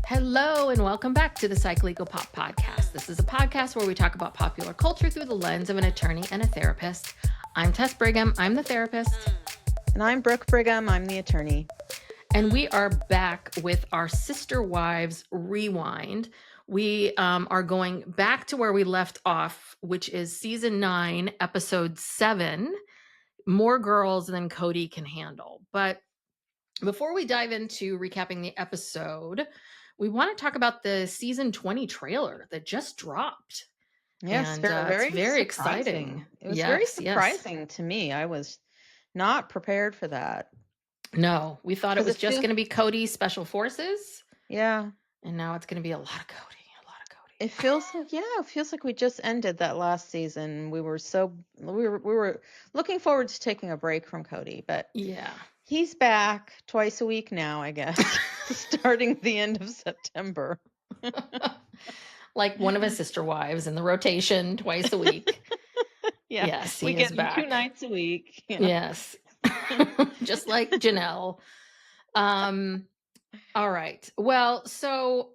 Hello, and welcome back to the Psych Legal Pop Podcast. This is a podcast where we talk about popular culture through the lens of an attorney and a therapist. I'm Tess Brigham. I'm the therapist. And I'm Brooke Brigham. I'm the attorney. And we are back with our Sister Wives Rewind. We are going back to where we left off, which is season 9, episode 7, More Girls Than Kody Can Handle. But before we dive into recapping the episode, we want to talk about the season 20 trailer that just dropped. Yes, And very, it's very surprising. exciting. It was very surprising to me. I was not prepared for that. No, we thought it was just going to be Kody Special Forces. Yeah. And now it's going to be a lot of Kody. It feels like we just ended that last season. We were looking forward to taking a break from Kody, but yeah. He's back twice a week now, I guess, starting the end of September. Like one of his sister wives in the rotation twice a week. Yeah. Yes, we get 2 nights a week. Yeah. Yes. Just like Janelle. All right. Well, so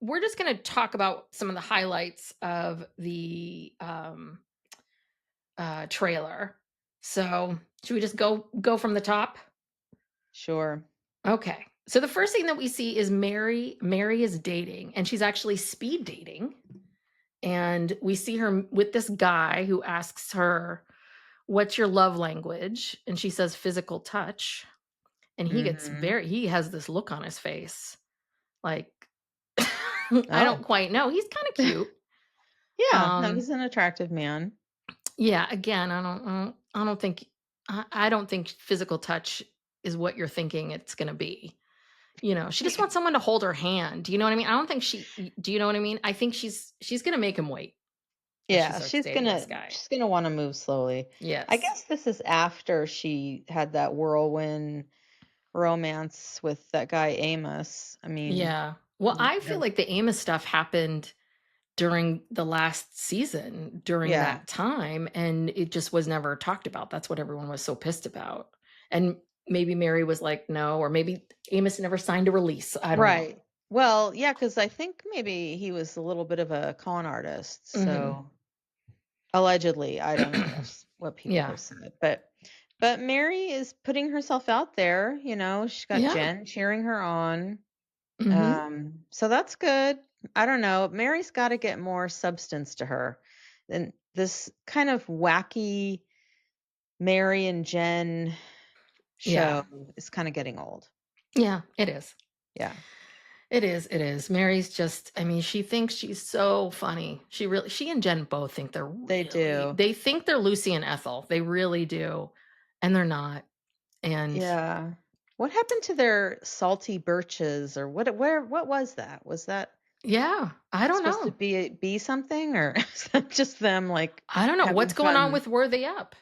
we're just going to talk about some of the highlights of the trailer. So should we just go from the top? Sure. Okay. So the first thing that we see is Mary. Mary is dating, and she's actually speed dating. And we see her with this guy who asks her, "What's your love language?" And she says physical touch. And he gets he has this look on his face. Like, I don't quite know. He's kind of cute. Yeah, no, he's an attractive man. Yeah, again, I don't think physical touch is what you're thinking it's going to be. You know, she just wants someone to hold her hand. Do you know what I mean? I don't think do you know what I mean? I think she's going to make him wait. Yeah, she's going to want to move slowly. Yes. I guess this is after she had that whirlwind romance with that guy Amos. I mean, yeah. Well, I feel like the Amos stuff happened during the last season, during that time, and it just was never talked about. That's what everyone was so pissed about. And maybe Mary was like, no, or maybe Amos never signed a release. I don't know. Well, yeah, because I think maybe he was a little bit of a con artist. So allegedly, I don't know what people have said, but Mary is putting herself out there. You know, she's got Jen cheering her on. So that's good. I don't know. Mary's got to get more substance to her. And this kind of wacky Mary and Jen show is kind of getting old. Yeah, it is. Yeah. It is. Mary's just, I mean, she thinks she's so funny. She and Jen both think they do. They think they're Lucy and Ethel. They really do. And they're not. And yeah. What happened to their salty birches or what was that? Was that I don't know. Supposed to be something, or is that just them like I don't know what's going on with Were They Up?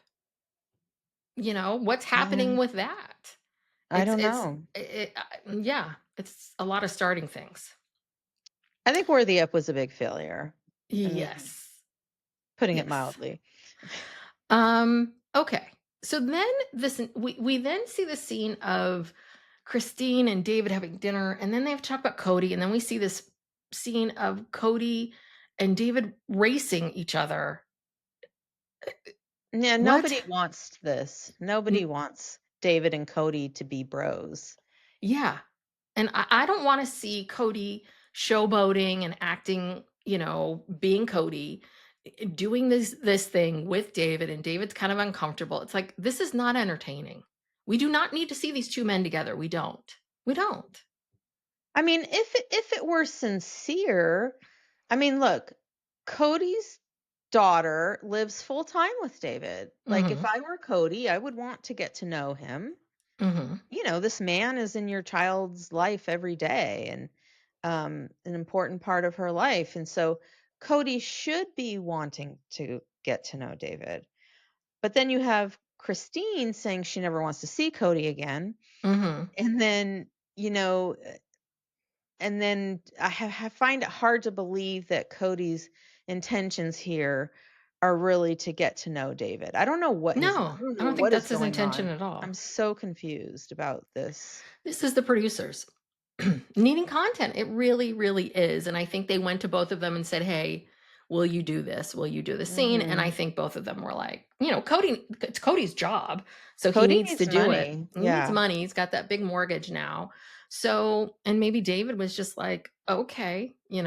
You know, what's happening with that? I don't know. It's a lot of starting things. I think Were They Up was a big failure. Yes. Putting it mildly. Okay. So then we then see the scene of Christine and David having dinner, and then they have to talk about Kody, and then we see this scene of Kody and David racing each other. Yeah, nobody wants this. Nobody wants David and Kody to be bros. Yeah. And I don't want to see Kody showboating and acting, you know, being Kody, doing this thing with David, and David's kind of uncomfortable. It's like, this is not entertaining. We do not need to see these two men together. We don't. I mean, if it were sincere, I mean, look, Kody's daughter lives full time with David. Like, if I were Kody, I would want to get to know him. You know, this man is in your child's life every day, and an important part of her life. And so Kody should be wanting to get to know David. But then you have Christine saying she never wants to see Kody again. And then, you know, and then I find it hard to believe that Kody's intentions here are really to get to know David. I don't know what. I don't think that's his intention at all. I'm so confused about this. This is the producers. needing content. It really, really is. And I think they went to both of them and said, "Hey, will you do this? Will you do the scene?" And I Mhm. think both of them were like, Cody, it's Cody's job. So he Cody needs to needs do it. money. He needs Yeah. money. He's got that big mortgage now. So, and maybe David was just like, okay, I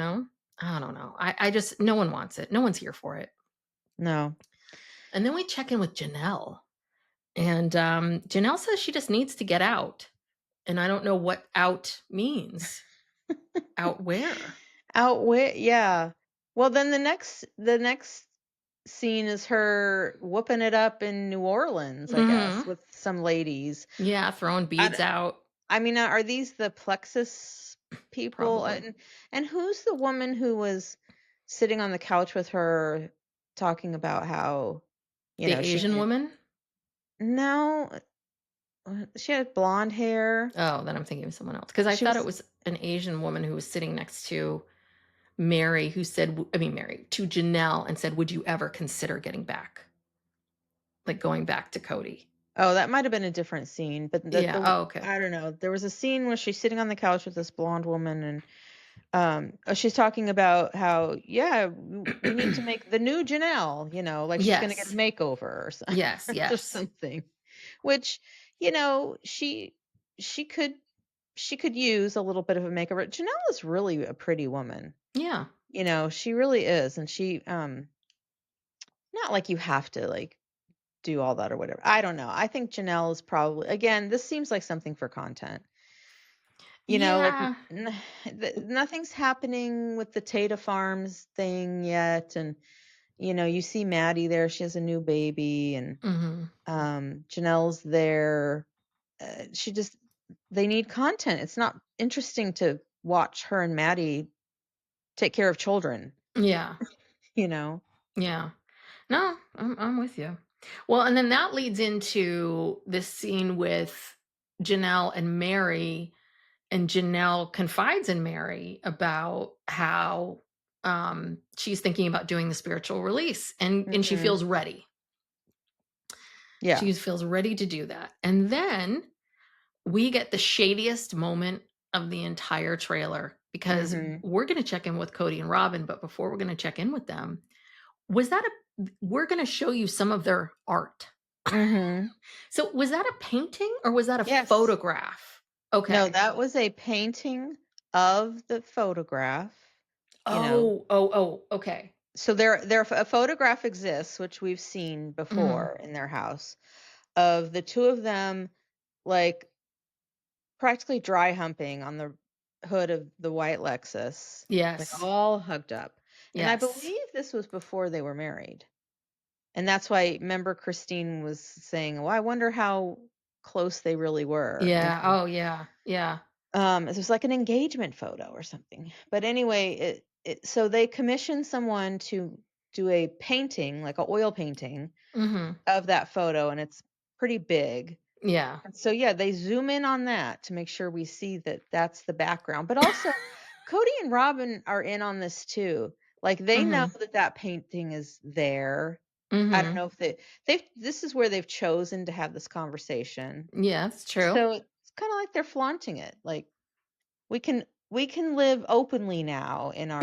don't know. I just, no one wants it. No one's here for it. No. And then we check in with Janelle. And Janelle says she just needs to get out. And I don't know what out means. Out where? Outwit, yeah. Well, then the next scene is her whooping it up in New Orleans, I guess, Mhm. with some ladies. Yeah, throwing I, beads d- out, I mean, are these the Plexus people? probably. And who's the woman who was sitting on the couch with her talking about how, The she Asian needed, woman? no, she had blonde hair. Oh, then I'm thinking of someone else. Because I She thought it was, was an Asian woman who was sitting next to Mary, who said, Mary, to Janelle and said, "Would you ever consider getting back? Like going back to Cody?" oh, that might have been a different scene, but Yeah. Oh, okay. I don't know. There was a scene where she's sitting on the couch with this blonde woman, and she's talking about how, yeah, we need to make the new Janelle, like she's going to get a Yes. makeover or, Yes. or Yes. something, which, you know, she could she could use a little bit of a makeover. Janelle is really a pretty woman. Yeah. She really is, and she not like you have to like do all that or whatever. I don't know. I think Janelle is probably, again, this seems like something for content. Like Yeah. nothing's happening with the Tata Farms thing yet, and you see Maddie there. She has a new baby, and Hmm. Janelle's there. She just They need content. It's not interesting to watch her and Maddie take care of children. Yeah. You know. Yeah. No, I'm with you. Well, and then that leads into this scene with Janelle and Mary, and Janelle confides in Mary about how she's thinking about doing the spiritual release, and she Hmm. feels ready. Yeah. She feels ready to do that. And then we get the shadiest moment of the entire trailer because Hmm. we're going to check in with Kody and Robyn, but before we're going to check in with them, was that we're going to show you some of their art. Hmm. So was that a painting or was that a Yes. photograph? No, Okay. that was a painting of the photograph. You know, Oh, oh, oh, okay. so a photograph exists, which we've seen Mhm. before in their house, of the two of them, like, practically dry humping on the hood of the white Lexus, like Yes. all hugged up. And I Yes. believe this was before they were married. And that's why, remember, Christine was saying, "Well, I wonder how close they really were." Yeah. Oh, yeah. Yeah. It was like an engagement photo or something. But anyway, so they commissioned someone to do a painting, like a oil painting Mhm. of that photo, and it's pretty big. Yeah. And so, yeah, they zoom in on that to make sure we see that that's the background. But also, Cody and Robyn are in on this too. Like, they know Mhm. that that painting is there. I don't Mhm. know if this is where they've chosen to have this conversation. Yeah, that's true. So it's kind of like they're flaunting it. Like, we can live openly now in our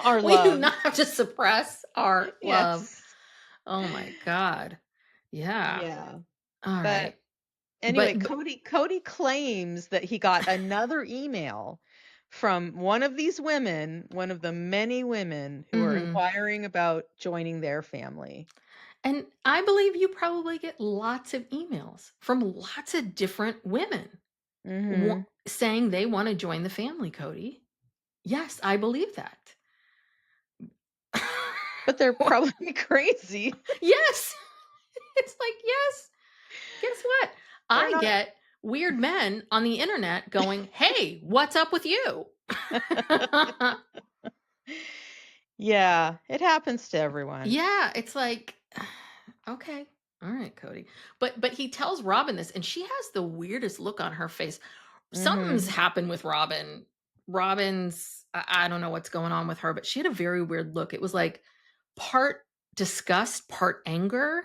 our We do love. not have to suppress our love. Yes. Oh my god. Yeah. Yeah. All But right. anyway, But Cody claims that he got another email from one of these women, one of the many women who are mhm. inquiring about joining their family. And I believe you probably get lots of emails from lots of different women Mhm. saying they want to join the family, Cody. Yes, I believe that. But they're probably crazy. Yes. It's like, yes. Guess what? They're I not. get weird men on the internet going, "Hey, what's up with you?" Yeah, it happens to everyone. Yeah, it's like, okay. All right, Cody. But he tells Robyn this and she has the weirdest look on her face. Something's Mhm. happened with Robyn. Robyn's I don't know what's going on with her, but she had a very weird look. It was like part disgust, part anger,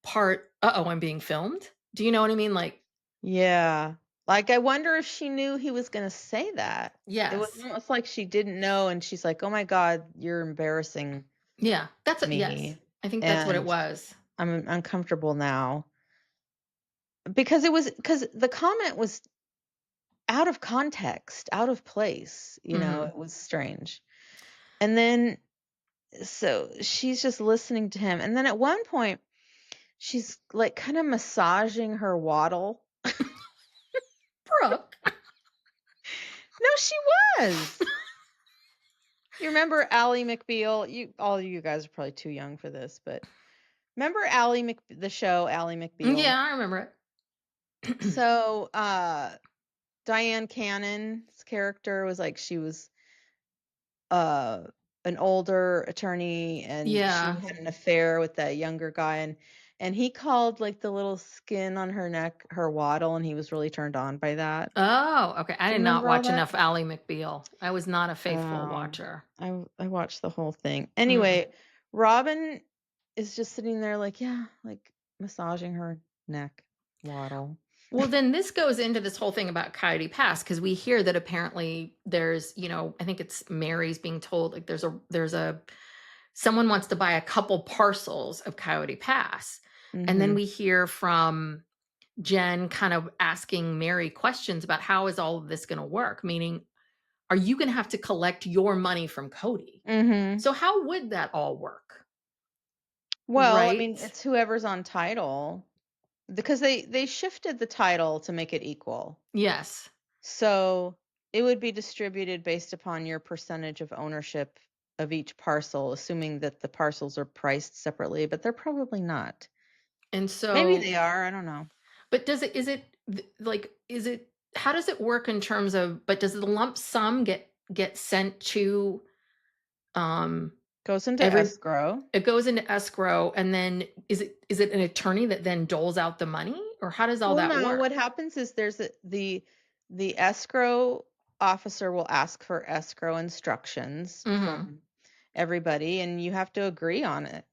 part, uh-oh, I'm being filmed. Do you know what I mean? Like, Yeah. Like, I wonder if she knew he was gonna say that. It was Yes. almost like she didn't know, and she's like, "Oh my god, you're embarrassing Yeah. Yes. me, I think that's what it and was. I'm uncomfortable now." Because the comment was out of context, out of place, Mhm. it was strange. And then so she's just listening to him, and then at one point, she's, like, kinda massaging her waddle. Brooke. No, she was! You remember Ally McBeal? All of you guys are probably too young for this, but remember the show Ally McBeal? Yeah, I remember it. So, Diane Cannon's character was like she was, uh, an older attorney, and she Yeah. had an affair with that younger guy, and he called, like, the little skin on her neck her waddle, and he was really turned on by that. Oh, okay. I Do you did not remember all watch that? enough Ally McBeal. I was not a faithful Oh, watcher. I watched the whole thing. Mm. Anyway, Robin is just sitting there like, yeah, like massaging her neck waddle. Well, then this goes into this whole thing about Coyote Pass because we hear that apparently there's, I think it's Mary's being told like there's a someone wants to buy a couple parcels of Coyote Pass. And then Mhm. we hear from Jen kind of asking Mary questions about how is all of this going to work? Meaning, are you going to have to collect your money from Kody? Mhm. So how would that all work? Well, I mean, Right? it's whoever's on title because they shifted the title to make it equal. Yes. So, it would be distributed based upon your percentage of ownership of each parcel, assuming that the parcels are priced separately, but they're probably not. And Maybe they so, are, I don't know. but is it, how does it work in terms of, but does the lump sum get sent to, um, Goes into every, escrow. it goes into escrow and then is it an attorney that then doles out the money or how does all Well, that no, work? what happens is the escrow officer will ask for escrow instructions Mhm. from everybody, and you have to agree on it.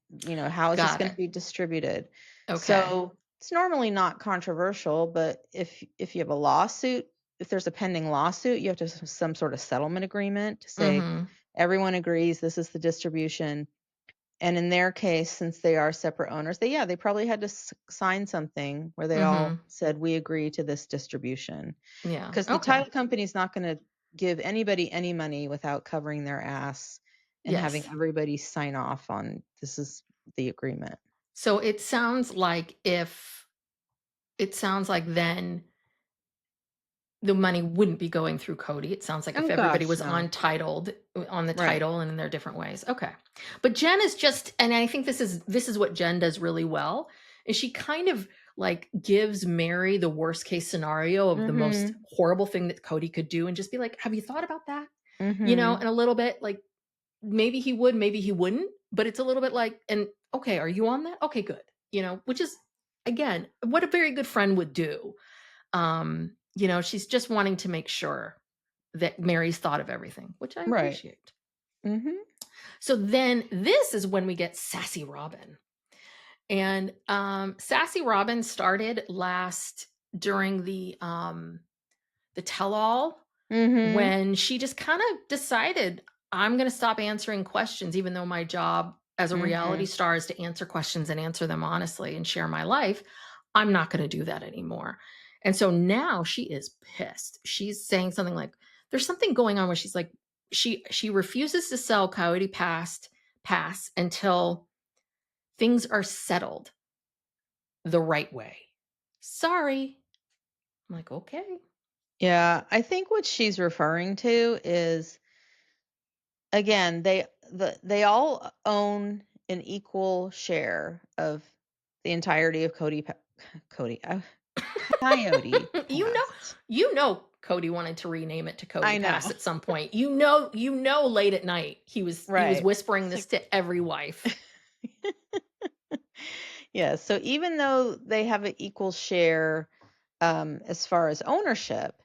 How is this Got gonna it. be distributed? Okay. So, it's normally not controversial, but if you have a lawsuit, if there's a pending lawsuit, you have to have some sort of settlement agreement to say, Mhm. "Everyone agrees this is the distribution." And in their case, since they are separate owners, they probably had to sign something where they all Mhm. said, "We agree to this distribution." Yeah. Because the Okay. title company is not gonna give anybody any money without covering their ass and having Yes. everybody sign off on, "This is the agreement." So it sounds like then the money wouldn't be going through Cody. It sounds like if Oh everybody gosh, was no. on the Right. title and in their different ways. Okay. But Jen is just, and I think this is what Jen does really well, is she kind of like gives Mary the worst case scenario of the most Mhm. horrible thing that Cody could do and just be like, have you thought about that? Mhm. And a little bit like maybe he would, maybe he wouldn't, but it's a little bit like, and okay, are you on that? Okay, good. Which is again, what a very good friend would do. She's just wanting to make sure that Mary's thought of everything, which I Right. appreciate. Mhm. So then this is when we get Sassy Robyn. And Sassy Robyn started last during the tell-all Mhm. when she just kind of decided I'm going to stop answering questions even though my job as a reality Mhm. star is to answer questions and answer them honestly and share my life. I'm not going to do that anymore. And so now she is pissed. She's saying something like there's something going on where she's like she refuses to sell Coyote Pass until things are settled the right way. Sorry. I'm like, okay. Yeah, I think what she's referring to is, again, they all own an equal share of the entirety of Cody, Coyote you know, Pass. Cody wanted to rename it to Cody I Pass know. at some point. Late at night he was Right. whispering It's this like to every wife. yeah, so even though they have an equal share, as far as ownership,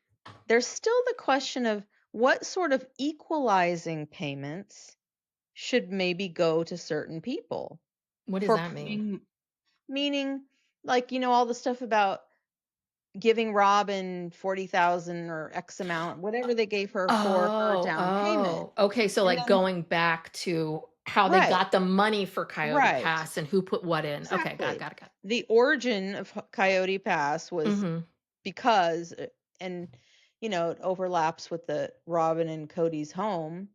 there's still the question of what sort of equalizing payments should maybe go to certain people What does for that mean? putting, meaning, like, all the stuff about giving Robyn 40,000 or X amount, whatever they gave her for her Oh, down payment. oh. Okay, so, And like, then going back to how they right, got the money for Coyote right. Pass and who put what in. Okay, Exactly. got it. The origin of Coyote Pass was Mhm. because, and it overlaps with the Robyn and Cody's home.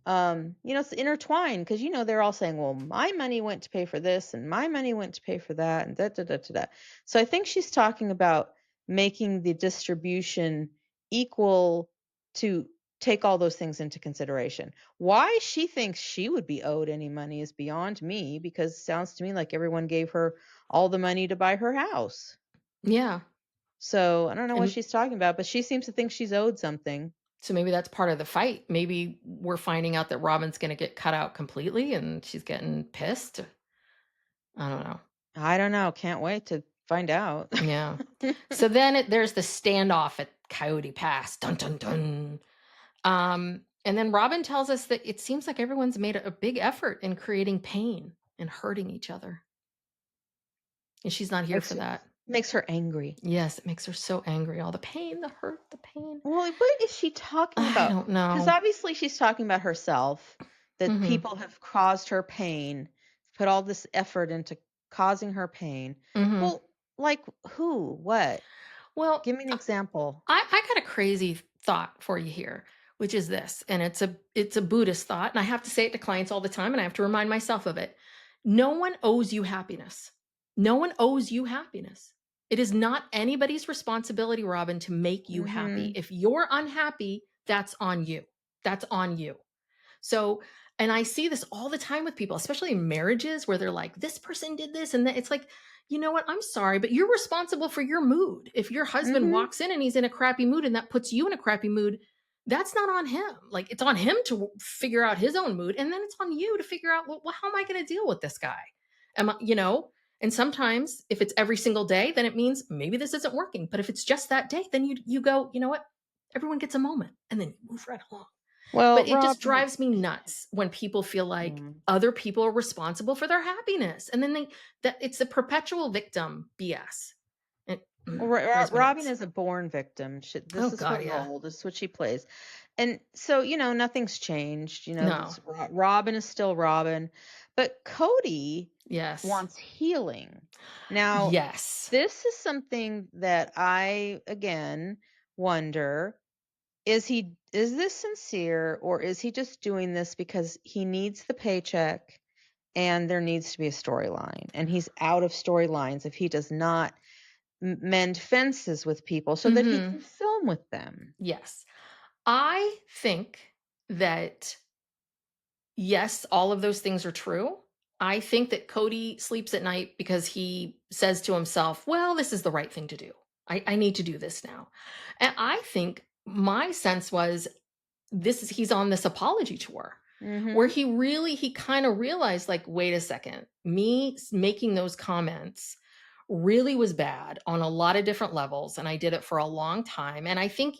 It's intertwined because they're all saying, "Well, my money went to pay for this, and my money went to pay for that, and da da da da da." So I think she's talking about making the distribution equal to take all those things into consideration. Why she thinks she would be owed any money is beyond me because it sounds to me like everyone gave her all the money to buy her house. Yeah, So I don't know what and she's talking about, but she seems to think she's owed something. so maybe that's part of the fight. Maybe we're finding out that Robin's gonna get cut out completely and she's getting pissed. I don't know. I don't know. Can't wait to find out. Yeah. So then there's the standoff at Coyote Pass. Dun dun dun. And then Robin tells us that it seems like everyone's made a big effort in creating pain and hurting each other. And she's not here Makes for her that. makes her angry. Yes, it makes her so angry. All the pain, the hurt, the pain. Well, what is she talking I about? don't Because know. obviously she's talking about herself, that Mhm. people have caused her pain, put all this effort into causing her pain. Mhm. Well, like who? What? Well, Give me an example. I got a crazy thought for you here, which is this, and it's a Buddhist thought, and I have to say it to clients all the time, and I have to remind myself of it. No one owes you happiness. No one owes you happiness. It is not anybody's responsibility, Robin, to make you happy. Mhm. If you're unhappy, that's on you. That's on you. So, and I see this all the time with people, especially in marriages where they're like, this person did this. And then it's like, you know what? I'm sorry, but you're responsible for your mood. If your husband Mhm. walks in and he's in a crappy mood and that puts you in a crappy mood, that's not on him. Like it's on him to figure out his own mood. And then it's on you to figure out, well, how am I going to deal with this guy? Am I? And sometimes if it's every single day, then it means maybe this isn't working. But if it's just that day, then you go, you know what? Everyone gets a moment and then you move right along. Well, But it just Robin. drives me nuts when people feel like Yeah. other people are responsible for their happiness. And then that it's a perpetual victim BS. It Well, drives me Robin nuts. is a born victim. Oh This is her God, yeah. role. This is what she plays. And so, nothing's changed. No. Robin is still Robin, but Cody Yes. wants healing. Now, Yes. this is something that I again wonder, is this sincere or is he just doing this because he needs the paycheck and there needs to be a storyline and he's out of storylines if he does not mend fences with people so that he Hmm. can film with them? Yes. I think that yes, all of those things are true. I think that Cody sleeps at night because he says to himself, well, this is the right thing to do. I need to do this now. And I think my sense was he's on this apology tour where Mhm. he kind of realized like wait a second, me making those comments really was bad on a lot of different levels and I did it for a long time and I think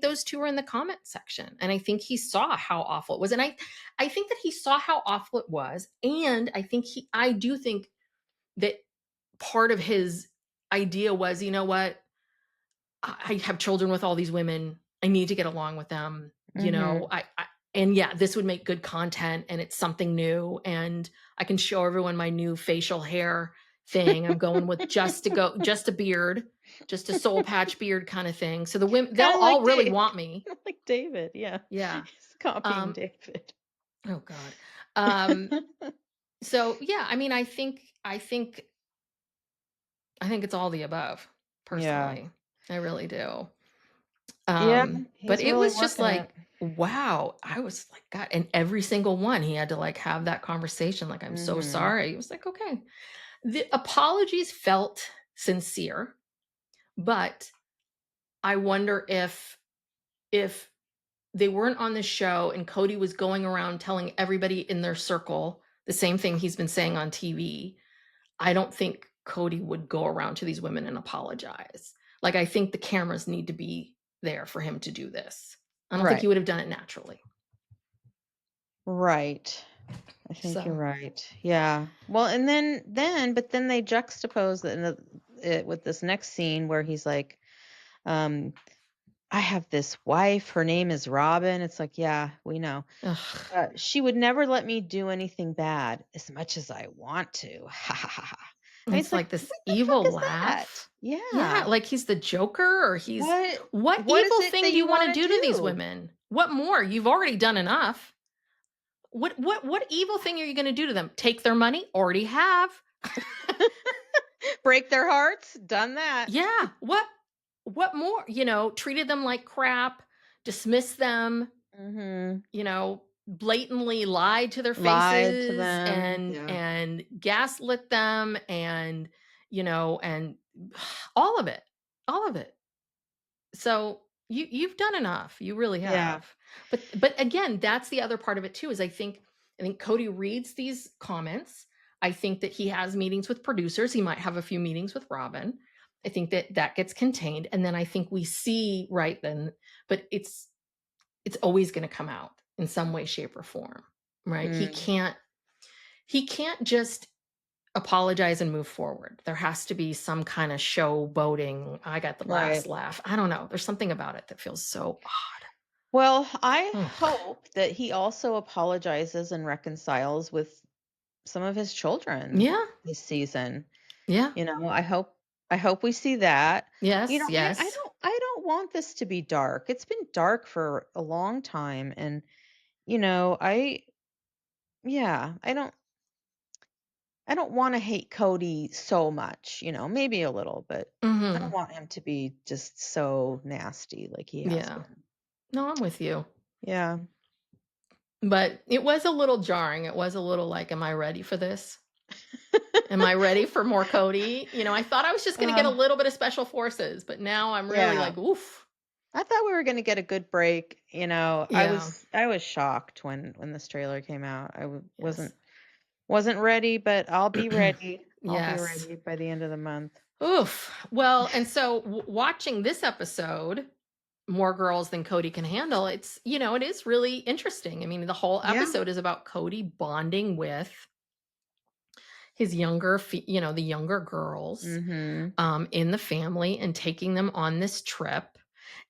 those two are in the comment section and I think he saw how awful it was and I think that he saw how awful it was and I do think that part of his idea was, you know what, I have children with all these women. I need to get along with them. Mhm. And yeah, this would make good content and it's something new. And I can show everyone my new facial hair thing. I'm going with just a beard, just a soul patch beard kind of thing. So the women, they'll Kind of all like really want me. like David, yeah. Yeah. He's copying Um, David. oh God. Um, so yeah, I mean, I think it's all the above, Yeah. personally. I really do. Yeah, But he's it really was just working it. like, wow. I was like, God, and every single one, he had to like have that conversation, like, I'm so Mhm. sorry. It was like, okay. The apologies felt sincere, but I wonder if they weren't on the show and Cody was going around telling everybody in their circle the same thing he's been saying on TV, I don't think Cody would go around to these women and apologize. Like, I think the cameras need to be there for him to do this. I don't think he Right. would have done it naturally. Right. I think you're So, right. Yeah. Well, and then but then they juxtapose it with this next scene where he's like, um, I have this wife, her name is Robyn. It's like, yeah, we know. Ugh. She would never let me do anything bad as much as I want to. Ha ha ha ha. I mean, It's it's like, like this what the fuck evil is that? laugh. Yeah, Yeah. like he's the Joker or he's what What is evil it thing that do you you want to want to do to these do? women? What more? You've already done enough. What evil thing are you going to do to them? Take their money? Already have. Break their hearts? Done that. Yeah. What more? Treated them like crap, dismissed them, Mhm. blatantly lied to their Lied to faces them. and Yeah. and gaslit them and all of it. All of it. So you've done enough. You really Yeah. have. But again, that's the other part of it too, is I think Kody reads these comments. I think that he has meetings with producers. He might have a few meetings with Robyn. I think that gets contained. And then I think we see right then, but it's always going to come out in some way, shape, or form. Right. He Mm, can't he can't just apologize and move forward. There has to be some kind of showboating. I got the last right. laugh. I don't know. There's something about it that feels so Well, I odd. Ugh. hope that he also apologizes and reconciles with some of his children Yeah. this season. Yeah. I hope we see that. Yes. I Yes. don't want this to be dark. It's been dark for a long time, and you know, I yeah, I don't want to hate Cody so much, maybe a little, but I don't Hmm. want him to be just so nasty like he has Yeah. been. No, I'm with you. Yeah. But it was a little jarring. It was a little like, am I ready for this? Am I ready for more Cody? I thought I was just going to get a Uh, little bit of special forces, but now I'm really yeah. like, oof. I thought we were going to get a good break. I Yeah. was shocked when this trailer came out. Yes. wasn't ready, but I'll be ready. I'll be Yes. ready by the end of the month. Oof. Well, and so watching this episode, More Girls Than Cody Can Handle, it is really interesting. I mean, the whole Yeah. episode is about Cody bonding with his the younger girls Mhm. in the family and taking them on this trip.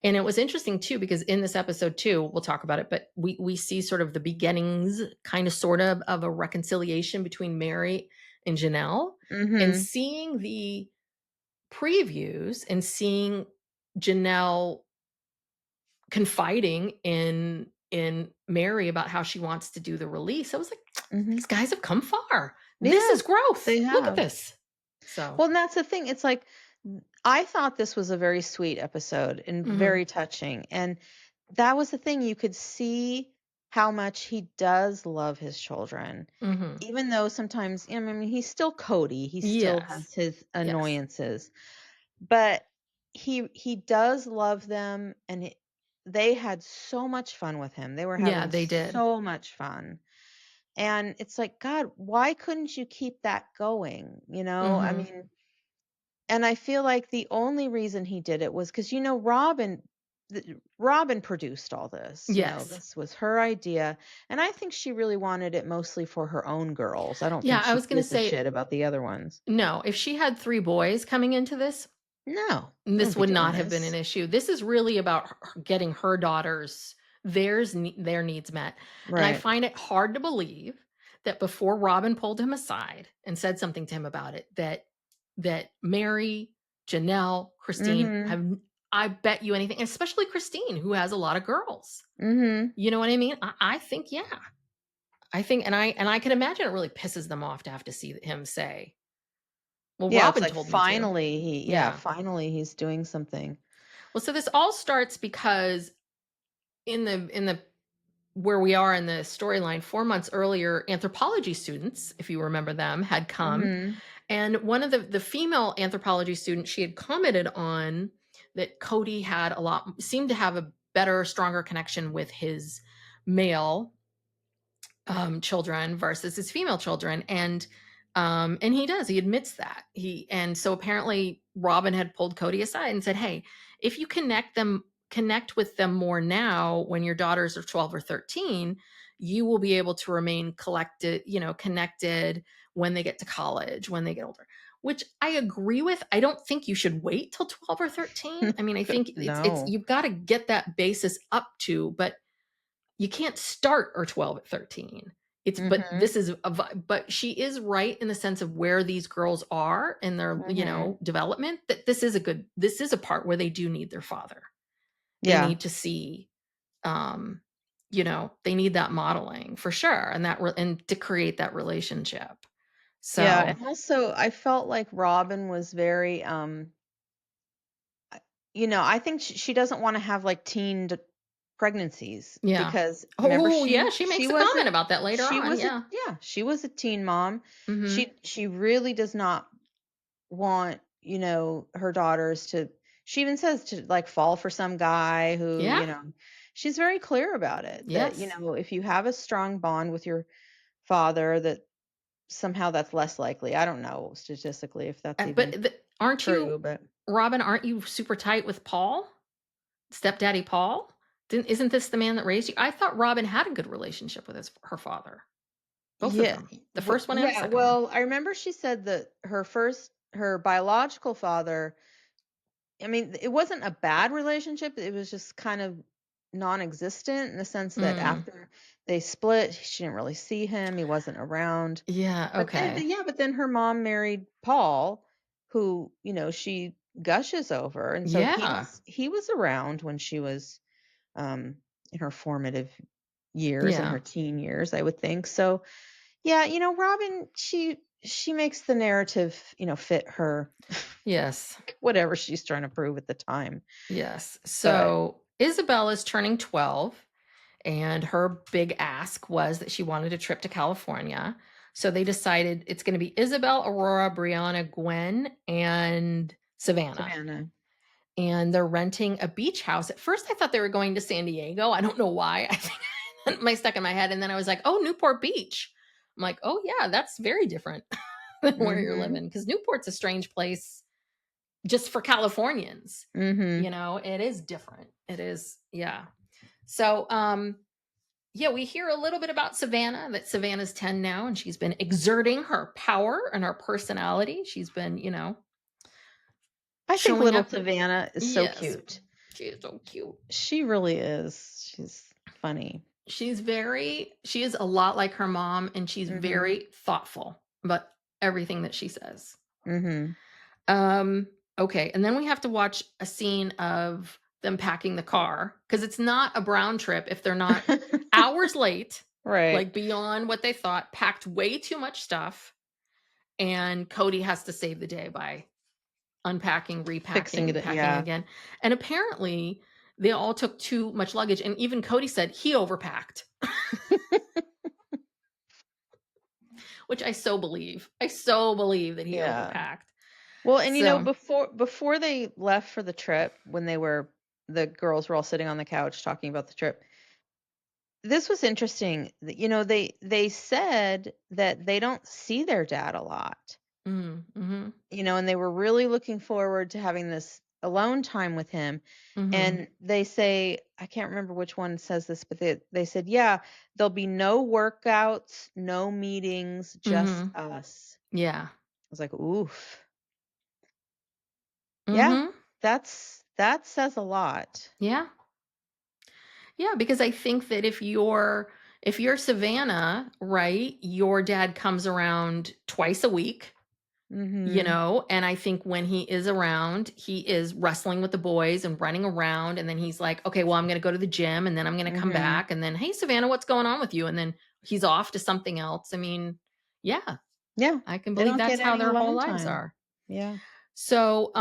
And it was interesting too, because in this episode too, we'll talk about it, but we see sort of the beginnings, kind of sort of a reconciliation between Mary and Janelle, and Mhm. seeing the previews and seeing Janelle confiding in Mary about how she wants to do the release. I was like, Mhm. these guys have come far. This Yeah, is growth. they Look at have. this. So, Well, and that's the thing. It's like I thought this was a very sweet episode and mhm, very touching. And that was the thing. You could see how much he does love his children. mhm. Even though sometimes, I mean, he's still Cody. He still Yes. has his Yes. annoyances. But he does love them, and they had so much fun with him. They were Yeah, having they did. so much fun. And it's like, God, why couldn't you keep that going? I Mhm. mean, and I feel like the only reason he did it was because Robyn produced all this. Yes. This was her idea, and I think she really wanted it mostly for her own girls. I don't Yeah, think I she was gonna gives a say, shit about the other ones. no, if she had 3 boys coming into this, No, wouldn't this be would doing not have been an this. issue. This is really about getting her daughters their needs met. And I Right. find it hard to believe that before Robin pulled him aside and said something to him about it, that Mary, Janelle, Christine Mhm. I bet you anything, especially Christine, who has a lot of girls. Mhm. You know what I mean? I think, yeah. I think, and I can imagine it really pisses them off to have to see him say, well, Yeah, it's Robin like told me to. Yeah. finally he's doing something. Well, so this all starts because in the where we are in the storyline, 4 months earlier, anthropology students, if you remember them, had come. Mhm. And one of the female anthropology students, she had commented on that Cody seemed to have a better, stronger connection with his male children versus his female children. And he admits that. And so apparently Robin had pulled Cody aside and said, hey, if you connect with them more now when your daughters are 12 or 13, you will be able to remain connected when they get to college, when they get older. which I agree with. I don't think you should wait till 12 or 13. I mean, I think it's No. you've got to get that basis up to, but you can't start or 12 at 13. But Mhm. this is but she is right in the sense of where these girls are in their, Mhm. development, that this is a part where they do need their father. They Yeah. need to see, um, they need that modeling for sure, and and to create that relationship. Yeah, So, and also I felt like Robin was very, I think she doesn't wanna have, like, pregnancies yeah. because remember Oh, yeah, she makes a comment about that later on. Yeah. she was a teen mom. Mhm. She really does not want, her daughters to she even says to, like, fall for some guy who, Yeah. she's very clear about it that, Yes. if you have a strong bond with your father, that somehow that's less likely. I don't know statistically if that's But even aren't you, true, but Robin, aren't you super tight with Paul? Stepdaddy Paul? Isn't this the man that raised you? I thought Robin had a good relationship with her father. Both of yeah, them. The first one and the yeah, second one. well, I remember she said that her biological father, I mean, it wasn't a bad relationship, it was just kind of non-existent in the sense that Mm. after they split, she didn't really see him, he wasn't around. Yeah, But then okay. yeah, but then her mom married Paul, who, she gushes over, and so Yeah. he was around when she was, um, in her formative years, in Yeah. her teen years, I would think. So, yeah, Robin, she makes the narrative, fit her Yes. whatever she's trying to prove at the time. Yes. But So Isabel is turning 12, and her big ask was that she wanted a trip to California. So they decided it's going to be Isabel, Aurora, Brianna, Gwen, and Savannah. Savannah. And they're renting a beach house. At first, I thought they were going to San Diego. I don't know why. I think my stuck in my head. And then I was like, oh, Newport Beach. I'm like, oh, yeah, that's very different than where you're Mhm. living, because Newport's a strange place just for Californians. Mhm. It is different. It is, yeah. So, yeah, we hear a little bit about Savannah, that Savannah's 10 now, and she's been exerting her power and her personality. She's been, I think showing little up. Savannah is so Yes, cute. she is so cute. She really is. She's funny. She is a lot like her mom, and she's Mhm. very thoughtful about everything that she says. Mhm. Um, okay, and then we have to watch a scene of them packing the car, because it's not a Brown trip if they're not hours late, Right. like beyond what they thought, packed way too much stuff, and Kody has to save the day by unpacking, Fixing repacking, it, packing yeah. again. And apparently they all took too much luggage, and even Kody said he overpacked, which I so believe. I so believe that he Yeah. overpacked. Well, and So, before they left for the trip, when the girls were all sitting on the couch talking about the trip, this was interesting. They said that they don't see their dad a lot. mhm, And they were really looking forward to having this alone time with him. mhm, And they say, I can't remember which one says this, but they said, yeah, there'll be no workouts, no meetings, just mhm. us. Yeah. I was like, oof. Yeah, Mhm. that says a lot. Yeah. Yeah, because I think that if you're Savannah, right, your dad comes around twice a week, Mhm. and I think when he is around, he is wrestling with the boys and running around, and then he's like, "Okay, well, I'm gonna go to the gym, and then I'm gonna come Mhm. back, and then, hey, Savannah, what's going on with you?" And then he's off to something else. I mean, yeah, Yeah, I can they believe don't that's get how any their whole alone lives time. are. Yeah. So,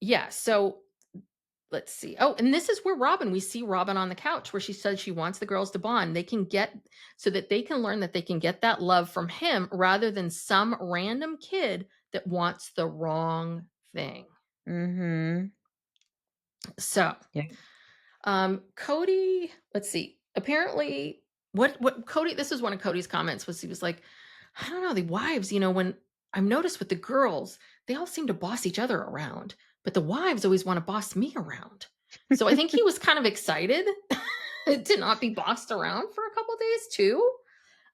yeah, so let's see. Oh, and this is where Robyn, we see Robyn on the couch where she says she wants the girls to bond. They can get so that they can learn that they can get that love from him rather than some random kid that wants the wrong thing. Mhm. So, Yeah. Kody, let's see. Apparently, what Kody, this is one of Cody's comments, was he was like, I don't know, the wives, when I've noticed with the girls, they all seem to boss each other around, but the wives always want to boss me around. So I think he was kind of excited to not be bossed around for a couple days too.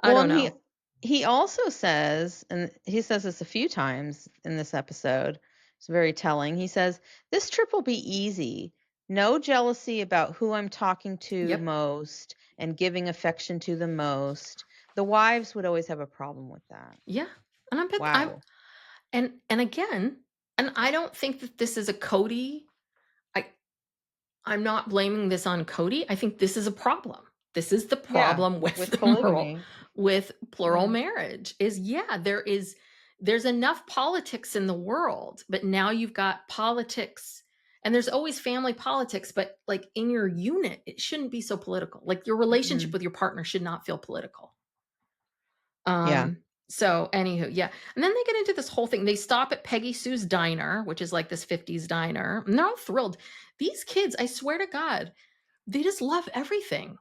I Well, don't and know. he also says, and he says this a few times in this episode, it's very telling. He says, "This trip will be easy. No jealousy about who I'm talking to Yep. most and giving affection to the most." The wives would always have a problem with that. Yeah. And I bet I'm Wow. and again, and I don't think that this is a Kody. I I'm not blaming this on Kody. I think this is a problem. This is the Yeah, problem with with the moral polygamy. with plural Mhm. marriage is yeah, there's enough politics in the world, but now you've got politics and there's always family politics, but like in your unit, it shouldn't be so political. Like your relationship Mhm. with your partner should not feel political. Yeah. So anywho, yeah. And then they get into this whole thing. They stop at Peggy Sue's diner, which is like this 50s diner, and they're all thrilled. These kids, I swear to God, they just love everything.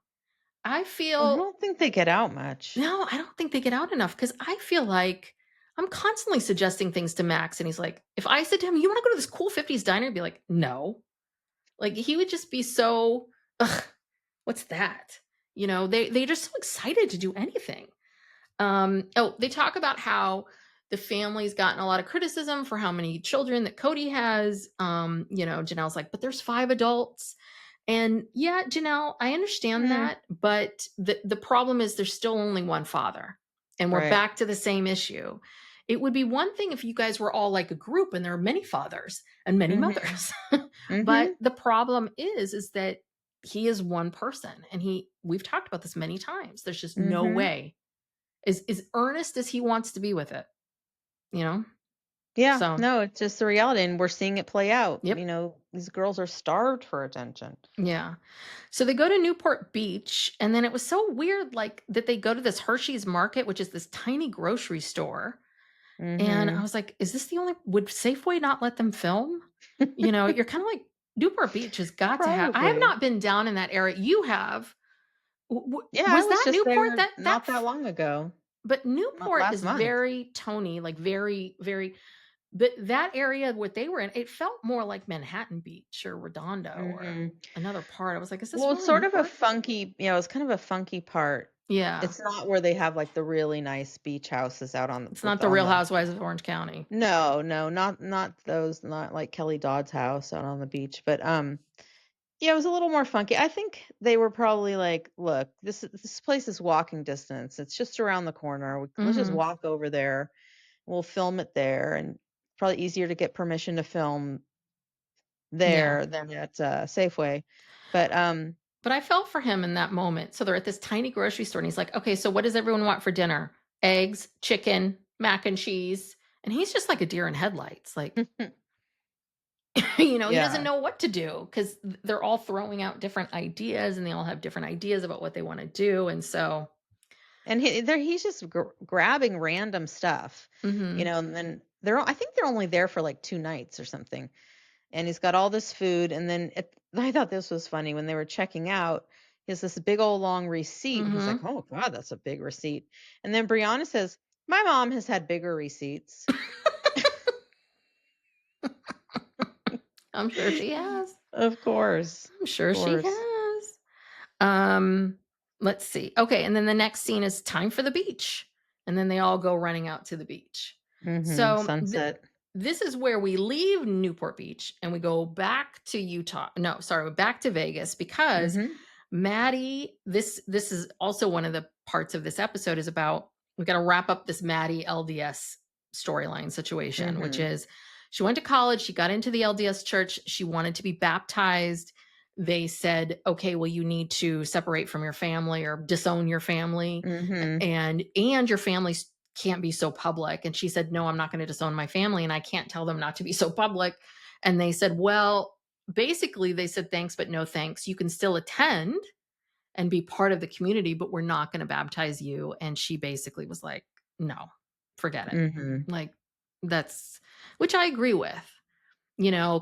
I Well, I feel don't think they get out much. no, I don't think they get out enough because I feel like I'm constantly suggesting things to Max, and he's like, if I said to him, "You want to go to this cool 50s diner?" He'd be like, "No." Like he would just be so, ugh, what's that? They're just so excited to do anything. Oh, they talk about how the family's gotten a lot of criticism for how many children that Kody has. Janelle's like, but there's 5 adults. And yeah, Janelle, I understand Mm, that, but the problem is there's still only one father. And we're right. back to the same issue. It would be one thing if you guys were all like a group and there are many fathers and many Mhm. mothers. But Mhm. the problem is that he is one person and we've talked about this many times. There's just no Mhm. way as earnest as he wants to be with it, you know? Yeah, So, no, it's just the reality, and we're seeing it play out. yep. These girls are starved for attention. Yeah. So they go to Newport Beach, and then it was so weird, like that they go to this Hershey's Market, which is this tiny grocery store. And I Mhm. was like, is this the only, would Safeway not let them film? You're kind of like, Newport Beach has got to have, I have Probably. not been down in that area. You have. Yeah, I Was was that just Newport? there not that long ago. But Not Newport last is month. very Tony, like very, very. But that area, what they were in, it felt more like Manhattan Beach or Redondo or Mhm. another part. I was like, "Is this Well, it's really sort of a Newport?" funky, it's kind of a funky part. Yeah. It's not where they have like the really nice beach houses out on It's with not the on Real the. Housewives of Orange County. No, no, not those, not like Kelly Dodd's house out on the beach, but yeah, it was a little more funky. I think they were probably like, "Look, this place is walking distance. It's just around the corner. Let's just Mhm. walk over there. We'll film it there, and probably easier to get permission to film Yeah. there than at Safeway." But But I felt for him in that moment. So they're at this tiny grocery store and he's like, "Okay, so what does everyone want for dinner? Eggs, chicken, mac and cheese." And he's just like a deer in headlights. Like, he doesn't yeah, know what to do because they're all throwing out different ideas and they all have different ideas about what they want to do. And so, and he's just grabbing random stuff, mhm, and then I think they're only there for like 2 nights or something. And he's got all this food, and then I thought this was funny when they were checking out. He has this big old long receipt, and he's like, mhm. "Oh God, that's a big receipt." And then Brianna says, "My mom has had bigger receipts." I'm sure she has. Of course, I'm of sure she course. has. Um, let's see. Okay, and then the next scene is time for the beach. And then they all go running out to the beach. So Sunset. this is where we leave Newport Beach and we go back to Utah. No, sorry, back to Vegas because Mhm. Maddie, this is also one of the parts of this episode is about we got to wrap up this Maddie LDS storyline situation, which Mhm. is she went to college, she got into the LDS church, she wanted to be baptized. They said, "Okay, well you need to separate from your family or disown your family Mhm. and your family can't be so public." And she said, "No, I'm not going to disown my family and I can't tell them not to be so public." And they said, "Well, basically they said thanks but no thanks. You can still attend and be part of the community, but we're not going to baptize you." And she basically was like, "No, forget it." Mhm. Like that's which I agree with.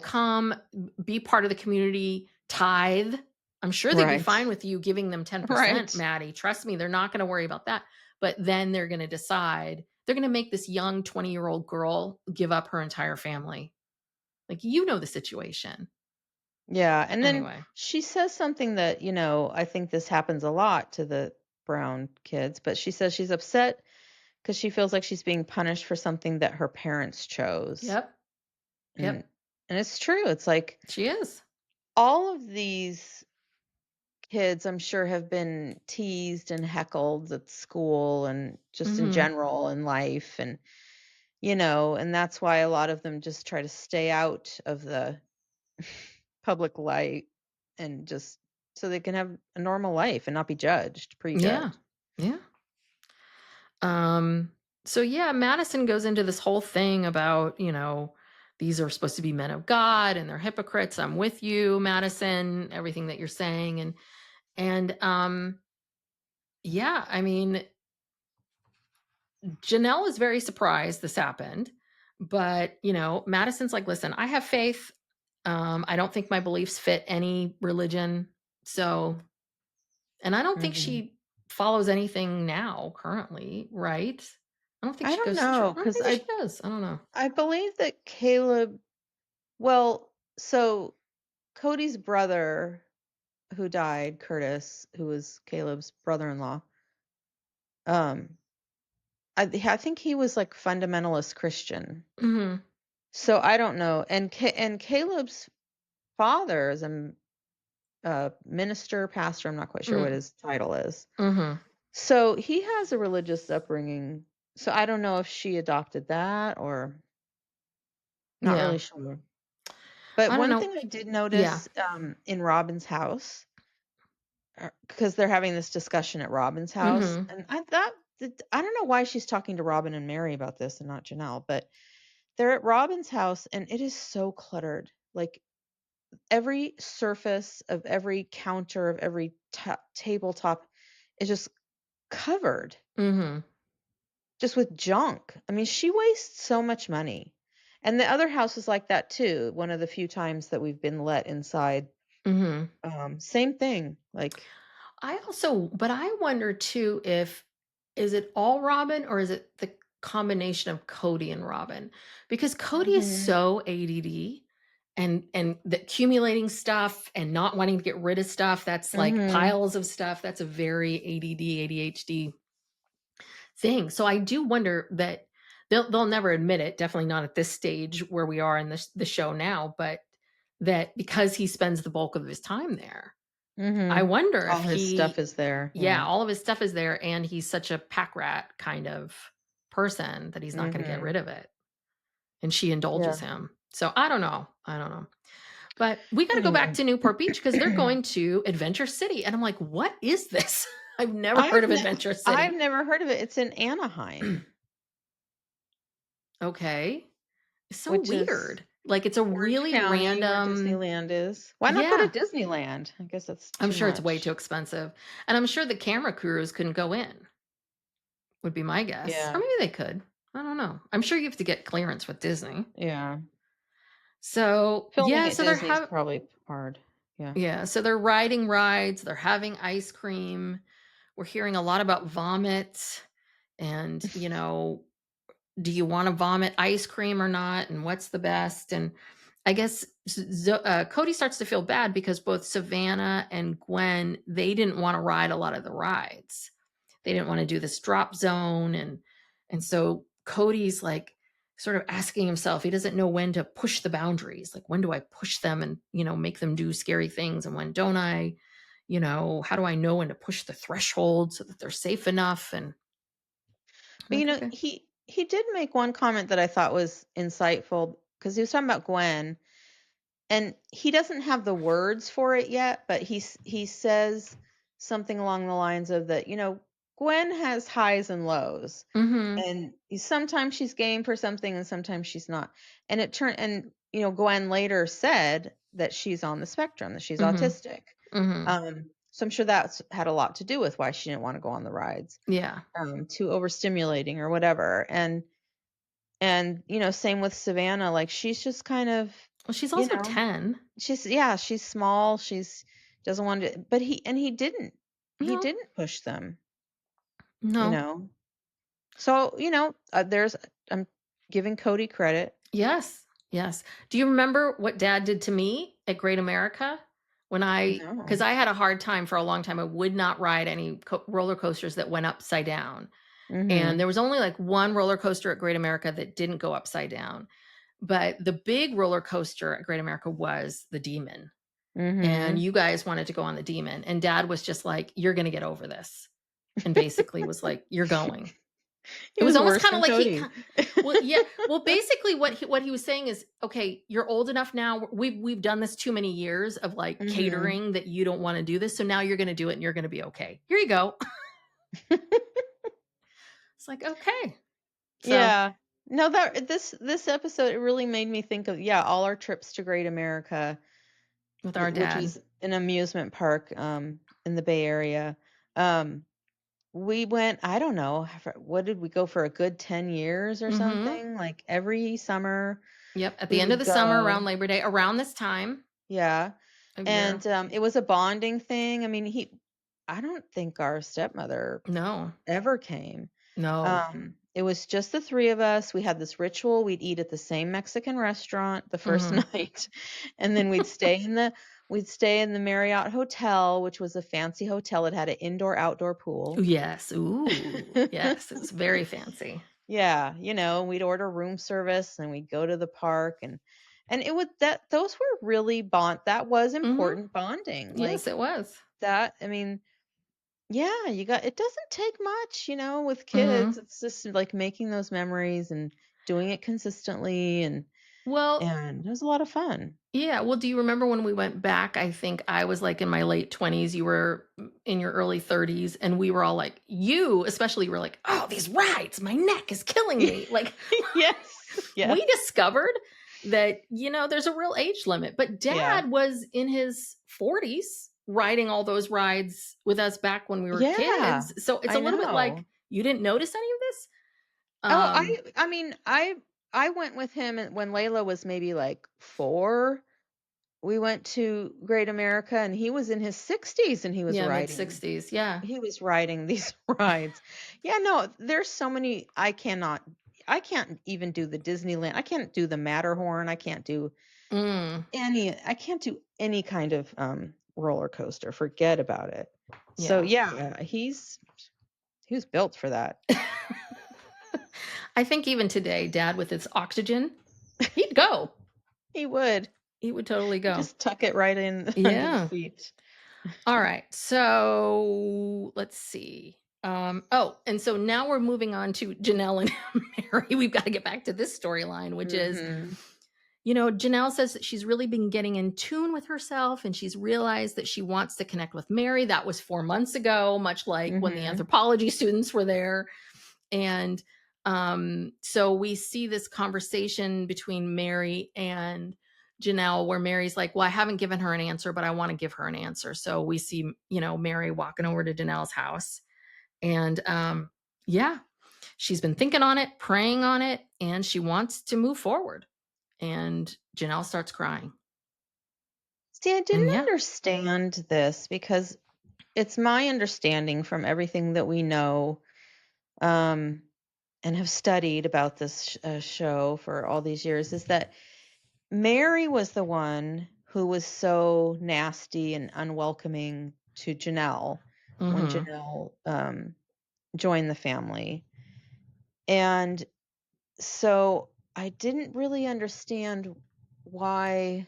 Come be part of the community, tithe. I'm sure they'd be Right. fine with you giving them 10%, Right. Maddie. Trust me, they're not going to worry about that. But then they're going to decide, they're going to make this young 20-year-old girl give up her entire family. Like, the situation. Yeah, and then Anyway. she says something that, I think this happens a lot to the brown kids, but she says she's upset because she feels like she's being punished for something that her parents chose. Yep. And Yep. and it's true. It's like She is. all of these kids, I'm sure, have been teased and heckled at school and just in Mhm. general in life. And, and that's why a lot of them just try to stay out of the public light and just so they can have a normal life and not be Yeah. prejudged. Yeah. Um, so yeah, Madison goes into this whole thing about, these are supposed to be men of God and they're hypocrites. I'm with you, Madison, everything that you're saying. And yeah, I mean, Janelle is very surprised this happened, but Madison's like, listen, I have faith. I don't think my beliefs fit any religion. So, and I don't think Hmm. she follows anything now currently, right? I don't think I she don't goes to church. know, Or because maybe I she does. I don't know. I believe that Caleb. Well, so Cody's brother who died, Curtis, who was Caleb's brother-in-law. Um, I think he was like fundamentalist Christian. Mhm. So I don't know. And Caleb's father is a minister, pastor. I'm not quite sure what Mm. his title is. Mhm. So he has a religious upbringing. So I don't know if she adopted that or not Yeah. really sure. But I don't one know. thing I did Yeah. notice in Robin's house, because they're having this discussion at Robin's house, Mhm. and I thought I don't know why she's talking to Robin and Mary about this and not Janelle, but they're at Robin's house and it is so cluttered. Like every surface of every counter of every tabletop is just covered Mhm. just with junk. I mean, she wastes so much money. And the other house is like that too. One of the few times that we've been let inside. Mhm. Same thing. Like, But I wonder too if is it all Robin or is it the combination of Kody and Robyn? Because Kody is hmm so ADD and the accumulating stuff and not wanting to get rid of stuff that's like hmm piles of stuff. That's a very ADD, ADHD thing. So I do wonder that they'll never admit it, definitely not at this stage where we are in the show now, but that because he spends the bulk of his time there. hmm I wonder all if his stuff he is there. yeah, Yeah. all of his stuff is there and he's such a pack rat kind of person that he's not going to get hmm rid of it. And she indulges Yeah. him. So I don't know. I don't know. But we got to go back Anyway. to Newport Beach because they're going to Adventure City. And I'm like, what is this? I've never heard I've of ne- Adventure I've City. never heard of it. It's in Anaheim, Okay. It's so which is weird. Like it's a Orange really County, where random. Disneyland is. Why not go to Yeah. Disneyland? I guess that's I'm too sure it's way too much. expensive. And I'm sure the camera crews couldn't go in, would be my guess. Or Yeah. maybe they could. I don't know. I'm sure you have to get clearance with Disney. Yeah. So Filming yeah, at so they're Disney is have probably hard. Yeah. yeah, so they're riding rides, they're having ice cream. We're hearing a lot about vomit and, do you want to vomit ice cream or not? And what's the best? And I guess Kody starts to feel bad because both Savannah and Gwen, they didn't want to ride a lot of the rides. They didn't want to do this drop zone. And so Cody's like sort of asking himself, he doesn't know when to push the boundaries. Like, when do I push them and, make them do scary things? And when don't I? How do I know when to push the threshold so that they're safe enough? And I'm But like, okay. he did make one comment that I thought was insightful because he was talking about Gwen, and he doesn't have the words for it yet, but he says something along the lines of that, Gwen has highs and lows. Mm-hmm. And sometimes she's game for something and sometimes she's not. And Gwen later said that she's on the spectrum, that she's Mm-hmm. autistic. Mm-hmm. So I'm sure that's had a lot to do with why she didn't want to go on the rides, Yeah. too overstimulating or whatever. And same with Savannah, like she's just kind of, Well, she's you also know, 10. she's small, she's doesn't want to, but he No, didn't push them, you no. know. So, there's I'm giving Kody credit. Yes. Yes. Do you remember what dad did to me at Great America because No. I had a hard time for a long time. I would not ride any roller coasters that went upside down. And Mhm. there was only like one roller coaster at Great America that didn't go upside down. But the big roller coaster at Great America was the Demon. And Mhm. you guys wanted to go on the Demon. And dad was just like, "You're going to get over this." And basically was like, "You're going." He It was was almost worse kind of than like Kody. well, yeah. Well, basically what he was saying is, okay, you're old enough now. We've done this too many years of like Mhm. catering that you don't want to do this. So now you're going to do it and you're going to be okay. Here you go. It's like, okay. So Yeah. No, that this episode, it really made me think of, yeah, all our trips to Great America, with our which dad. was an amusement park, in the Bay Area. Um, we went, I don't know, what did we go for, a good 10 years or Mhm. something? Like, every summer Yep, at we the end of would the summer around go. Labor Day, around this time Yeah. of year. And, it was a bonding thing. I mean, I don't think our stepmother No. ever came. No. It was just the 3 of us. We had this ritual. We'd eat at the same Mexican restaurant the first Mhm. night, and then we'd stay in the Marriott Hotel, which was a fancy hotel. It had an indoor-outdoor pool. Yes. Ooh, yes, it was very fancy. Yeah, we'd order room service, and we'd go to the park, and it would that those were really that was Mhm. important bonding, Yes, like, it was. that, I mean, yeah, it doesn't take much, with kids. Mhm. It's just like making those memories and doing it consistently, Well, and it was a lot of fun. yeah, well, do you remember when we went back? I think I was, like, in my late 20s, you were in your early 30s, and we were all like you especially were like, "Oh, these rides, my neck is killing me." Like, Yes. we Yes. discovered that, there's a real age limit, but Yeah. dad was in his 40s riding all those rides with us back when we were Yeah. kids, so it's a I little bit like, know. you didn't notice any of this? Oh, Um, I mean, I went with him when Layla was maybe like 4. We went to Great America, and he was in his 60s, and he was yeah, riding mid-60s, yeah. he was riding these rides. Yeah, no, there's so many. I can't even do the Disneyland. I can't do the Matterhorn. Mm, I can't do any kind of roller coaster. Forget about it. So yeah. yeah, he was built for that. I think even today, dad with his oxygen, he'd go. He would. He would totally He'd go. just tuck it right in under the Yeah. seat. All right. So let's see. Oh, and so now we're moving on to Janelle and Mary. We've got to get back to this storyline, which is, Mhm. Janelle says that she's really been getting in tune with herself and she's realized that she wants to connect with Mary. That was 4 months ago, much like when the Mhm. anthropology students were there. And so we see this conversation between Mary and Janelle where Mary's like, "Well, I haven't given her an answer, but I want to give her an answer." So we see, Mary walking over to Janelle's house. And yeah, she's been thinking on it, praying on it, and she wants to move forward. And Janelle starts crying. See, I And didn't yeah. understand this because it's my understanding from everything that we know, um, and have studied about this show for all these years, is that Mary was the one who was so nasty and unwelcoming to Janelle when Mhm. Janelle joined the family. And so I didn't really understand why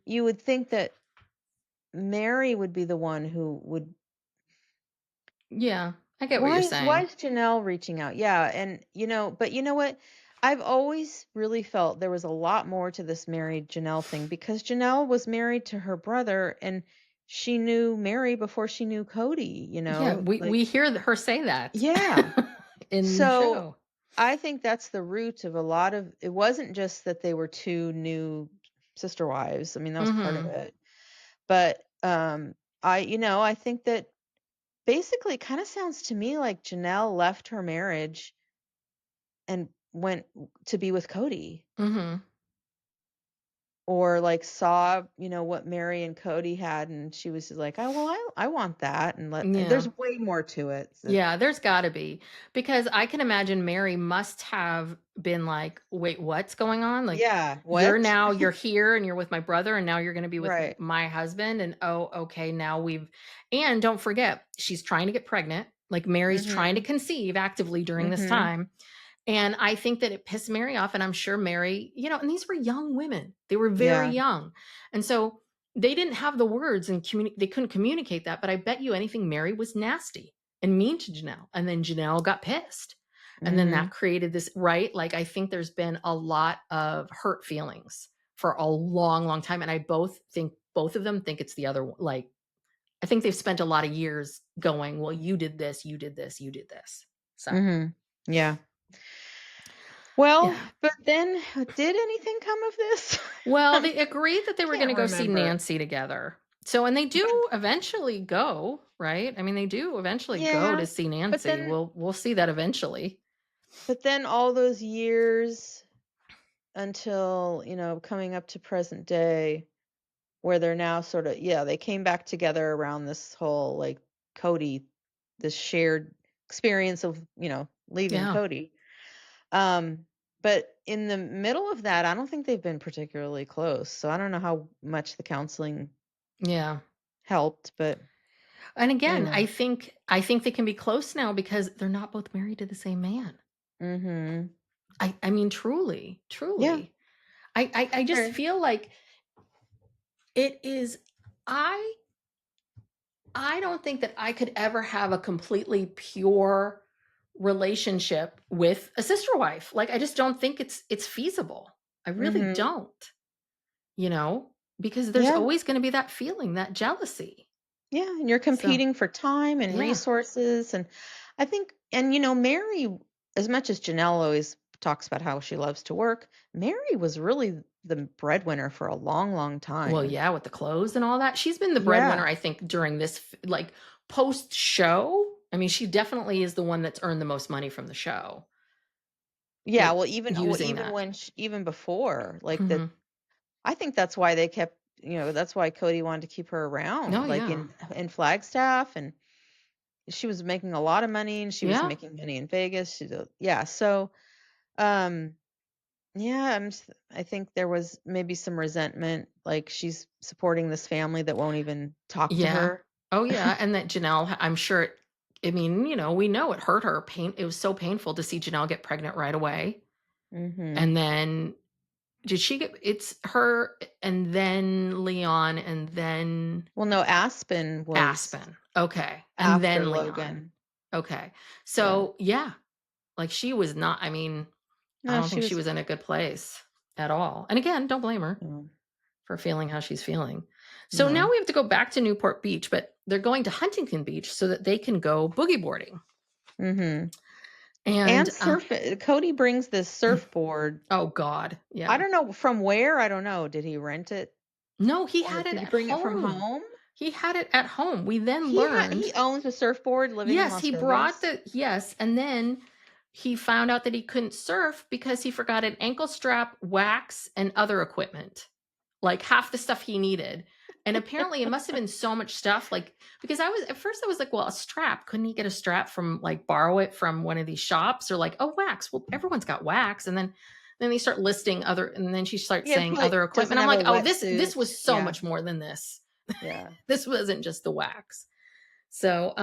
you would think that Mary would be the one who would. Yeah, I get what Why you're is why saying. is Janelle reaching out? Yeah, and but you know what? I've always really felt there was a lot more to this married Janelle thing, because Janelle was married to her brother, and she knew Mary before she knew Kody, Yeah, we like, hear her say that yeah. in the So show. I think that's the root of a lot of it. Wasn't just that they were two new sister wives. I mean, that was part of Mhm. it. But I think that basically it kind of sounds to me like Janelle left her marriage and went to be with Kody, Mhm. or like saw, what Mary and Kody had, and she was just like, "Oh, well, I want that." And Yeah. there's way more to it. Yeah, there's gotta be, because I can imagine Mary must have been like, "Wait, what's going on? Like, Yeah, what? you're here and you're with my brother and now you're gonna be with Right. my husband, and, oh, okay, now we've." And don't forget, she's trying to get pregnant. Like Mary's trying to Mhm. conceive actively during this Mhm. time. And I think that it pissed Mary off. And I'm sure Mary, and these were young women. They were very Yeah. young. And so they didn't have the words and they couldn't communicate that. But I bet you anything, Mary was nasty and mean to Janelle. And then Janelle got pissed. And then that Mhm. created this, right? Like I think there's been a lot of hurt feelings for a long, long time. And I both of them think it's the other one. Like I think they've spent a lot of years going, well, you did this, you did this, you did this. So Mhm. Yeah. Well, yeah. but then did anything come of this? Well, I they agreed that they were can't gonna go see remember. Nancy together. So and they But do eventually go, right? I mean, they do eventually go yeah, to see but Nancy. then We'll see that eventually. all those years until, coming up to present day where they're now sort of, yeah, they came back together around this whole like Kody, this shared experience of, leaving Yeah. Kody. Um, but in the middle of that, I don't think they've been particularly close. So I don't know how much the counseling Yeah. helped, but And again, anyway. I think they can be close now because they're not both married to the same man. Mhm. I mean, truly, Yeah. truly. I just Sure. feel like it is I I don't think that I could ever have a completely pure relationship with a sister wife. Like I just don't think it's feasible. I really Mhm. don't, you know, because there's Yeah. always going to be that feeling, that jealousy. Yeah, and you're So, competing for time and yeah. resources, and I think, and Mary, as much as Janelle always talks about how she loves to work, Mary was really the breadwinner for a long, long Well, time. yeah, with the clothes and all that. She's been the Yeah. breadwinner, I think, during this like post show. I mean, she definitely is the one that's earned the most money from the show. Yeah, Like well, even using that. even before, like that, Mhm. I think that's why they kept, that's why Cody wanted to keep her Oh around, like yeah. in Flagstaff, and she was making a lot of money, and she was Yeah. making money in Vegas. Yeah, so um yeah, I think there was maybe some resentment, like she's supporting this family that won't even talk to Yeah. her. Oh, yeah, and that Janelle, I'm sure I mean, we know it hurt her. It was so painful to see Janelle get pregnant right away. Mhm. And then did she get it's her and then Leon and then Well, no, Aspen was Aspen. Okay. And after then Leon. Logan. Okay. Yeah. So, yeah, like she was not I mean, I No, don't she think she was was in a good place at all. And again, don't blame her no. for feeling how she's feeling. So now No. we have to go back to Newport Beach, but they're going to Huntington Beach so that they can go boogie boarding. Mhm. And And Cody brings this surfboard. oh god, I yeah. don't know from where, I don't know. Did he rent it No, he or had it did he at bring it from home. home? He had it at home. We then learned He owns a surfboard living in yes, Las he brought Vegas. the yes, and then he found out that he couldn't surf because he forgot an ankle strap, wax, and other equipment. Like half the stuff he needed. And apparently it must have been so much stuff like because I was like, well, a strap, couldn't he get a strap from like borrow it from one of these shops or like, oh, wax. Well, everyone's got wax and then they start listing other and then she starts Yeah, saying probably other doesn't equipment. I'm have a like, "Oh, this wetsuit. was so Yeah. much more than this. Yeah. This wasn't just the wax." So,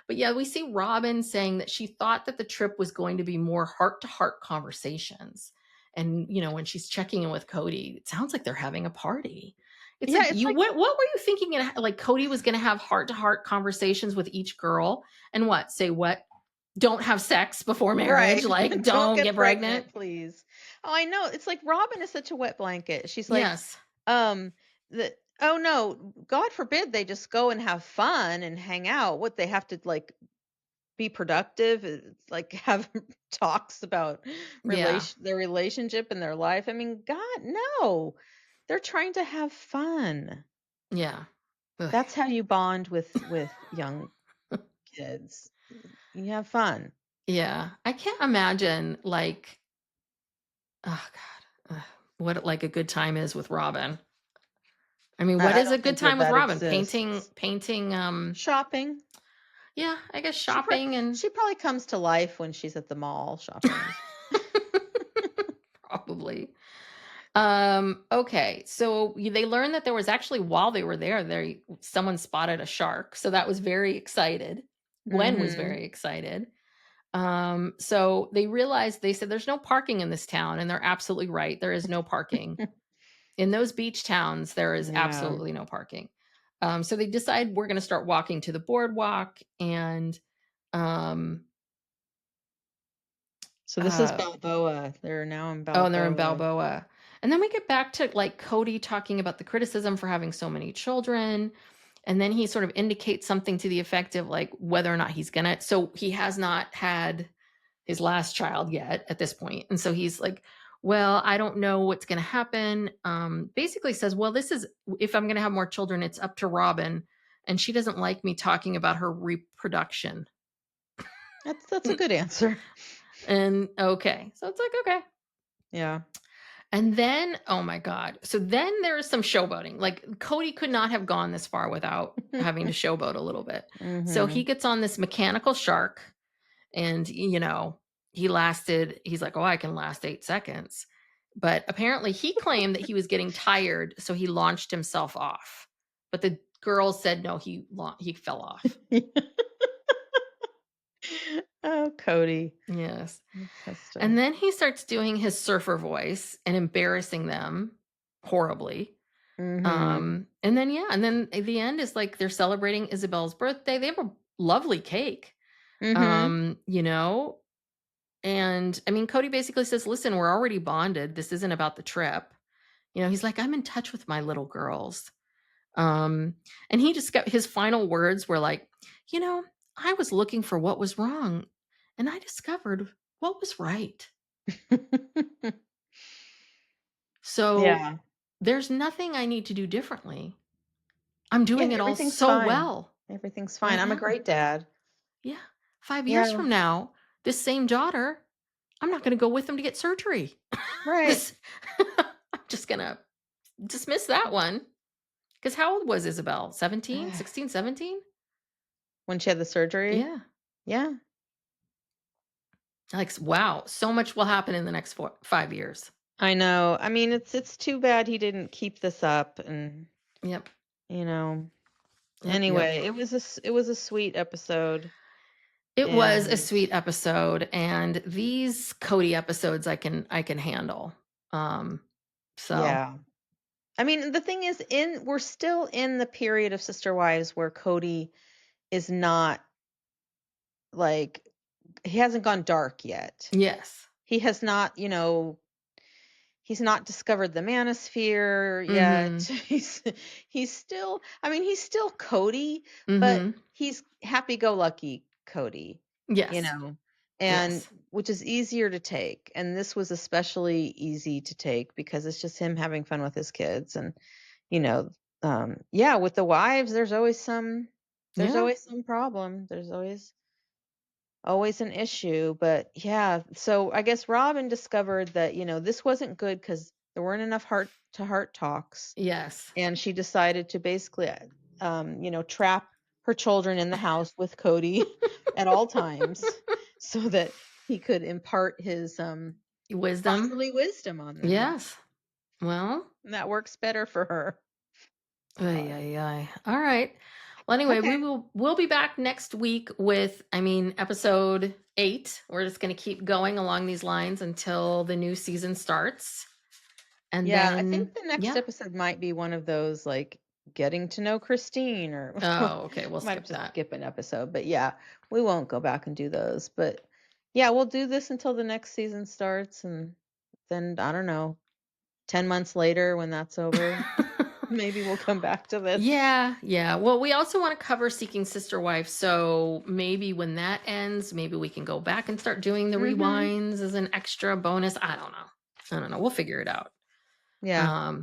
but yeah, we see Robyn saying that she thought that the trip was going to be more heart to heart conversations. And, when she's checking in with Kody, it sounds like they're having a party. It's Yeah, like it's like what were you thinking? Like Kody was going to have heart to heart conversations with each girl and what? Say what? Don't have sex before marriage. right. Like Don't don't get get pregnant. pregnant, please. Oh, I know. It's like Robin is such a wet blanket. She's like, Yes. um, the oh no, God forbid they just go and have fun and hang out. What they have to like be productive, it's like have talks about Yeah. their relationship and their life. I mean, God, no. They're trying to have fun. Yeah. Ugh. That's how you bond with young kids. You have fun. Yeah. I can't imagine like oh god. What like a good time is with Robyn. I mean, what I is a don't good think that time with that Robyn? Painting exists. painting, Shopping. yeah, I guess She pro shopping and she probably comes to life when she's at the mall shopping. probably. Okay, so they learned that there was actually while they were there, someone spotted a shark, so that was very excited. Gwen was Mhm. very excited. So they said there's no parking in this town, and they're absolutely right. There is no parking. In those beach towns, there is Yeah. absolutely no parking. So they decide we're gonna start walking to the boardwalk and um So this is uh Balboa. They're now in oh, and they're in Balboa. Balboa. And then we get back to like Kody talking about the criticism for having so many children. And then he sort of indicates something to the effect of like whether or not he's gonna. So he has not had his last child yet at this point. And so he's like, well, I don't know what's going to happen. Basically says, well, this is, if I'm going to have more children, it's up to Robyn. And she doesn't like me talking about her reproduction. That's a good answer. And okay. So it's like, okay. Yeah. And then, oh my God. So then there is some showboating. Like Kody could not have gone this far without having to showboat a little bit. So he Mhm. gets on this mechanical shark and, he's like, oh, I can last 8 seconds. But apparently he claimed that he was getting tired. So he launched himself off. But the girls said, no, he fell off. Oh, Kody. Yes. That's And stuff. then he starts doing his surfer voice and embarrassing them horribly. Mhm. And then at the end is like they're celebrating Isabel's birthday. They have a lovely cake. Mhm. Um, you know, and I mean Kody basically says, "Listen, we're already bonded. This isn't about the trip." He's like, "I'm in touch with my little girls." Um, and he just got his final words were like, "You know, I was looking for what was wrong, and I discovered what was right." So Yeah. there's nothing I need to do differently. I'm Yeah, doing it all everything's so fine. well Everything's fine. right I'm a now. great dad. Yeah. 5 years Yeah. from now, this same daughter, I'm not going to go with them to get surgery. Right. this, I'm just going to dismiss that one. Because how old was Isabel? 17, 16, 17? When she had the surgery? Yeah. Yeah. Like, wow, so much will happen in the next 5 years. I know. I mean, it's too bad he didn't keep this up and, Yep. you know. Yep. Anyway, it was a sweet episode It was a and sweet episode, and these Kody episodes I can handle. Um, so yeah. I mean, the thing is we're still in the period of Sister Wives where Kody is not like he hasn't gone dark yet. yes. He has not, he's not discovered the manosphere yet. Mm-hmm. He's still I mean, he's still Cody, but Mm-hmm. he's happy-go-lucky Cody, you Yes. know, and Yes. which is easier to take. And this was especially easy to take because it's just him having fun with his kids and, you know, yeah, with the wives, there's Yeah. always some problem. There's always an issue, but yeah, so I guess Robin discovered that, this wasn't good because there weren't enough heart to heart talks, Yes. and she decided to basically, trap her children in the house with Cody at all times so that he could impart his Wisdom. fatherly wisdom on them. Yes. Well, And that works better for her. ay, But ay, ay. All right. Well, anyway, okay. we'll be back next week with, episode 8. We're just going to keep going along these lines until the new season starts. And Yeah, I think then, the next yeah. episode might be one of those like getting to know Christine or Oh, okay. We'll might have skip to that. skip an episode. But yeah, we won't go back and do those. But yeah, we'll do this until the next season starts and then I don't know, 10 months later when that's over, maybe we'll come back to this. Yeah, yeah. Well, we also want to cover Seeking Sister Wife. So maybe when that ends, maybe we can go back and start doing the Mhm. rewinds as an extra bonus. I don't know. We'll figure it out. Yeah.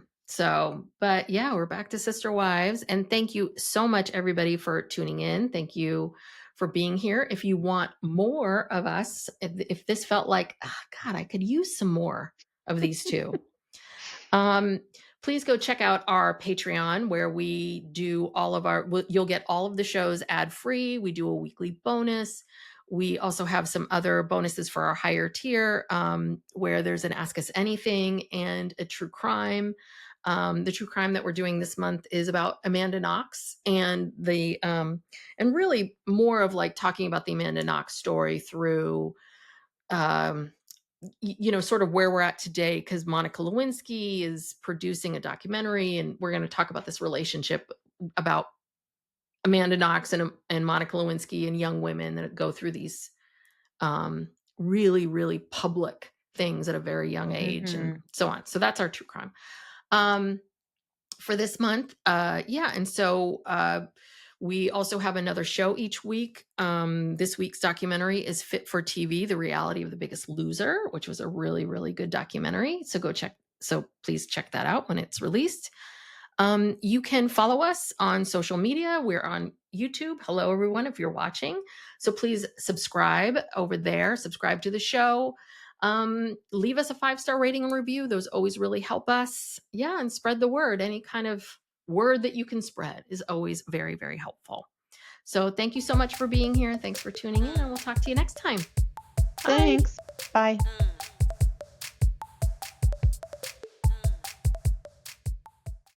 But yeah, we're back to Sister Wives. And thank you so much, everybody, for tuning in. Thank you for being here. If you want more of us, if this felt like, God, I could use some more of these two. Um, please go check out our Patreon where we do you'll get all of the shows ad free. We do a weekly bonus. We also have some other bonuses for our higher tier where there's an Ask Us Anything and a true crime. The true crime that we're doing this month is about Amanda Knox, and and really more of like talking about the Amanda Knox story through, sort of where we're at today, because Monica Lewinsky is producing a documentary, and we're going to talk about this relationship about Amanda Knox and Monica Lewinsky and young women that go through these really, really public things at a very young age and so on. So that's our true crime for this month. And so we also have another show each week. This week's documentary is Fit for TV, The Reality of the Biggest Loser, which was a really, really good documentary. So please check that out when it's released. You can follow us on social media. We're on YouTube. Hello, everyone, if you're watching. So please subscribe over there. Subscribe to the show. Leave us a 5-star rating and review. Those always really help us. Yeah, and spread the word. Any kind of word that you can spread is always very, very helpful. So thank you so much for being here. Thanks for tuning in, and we'll talk to you next time. Bye. Thanks. Bye.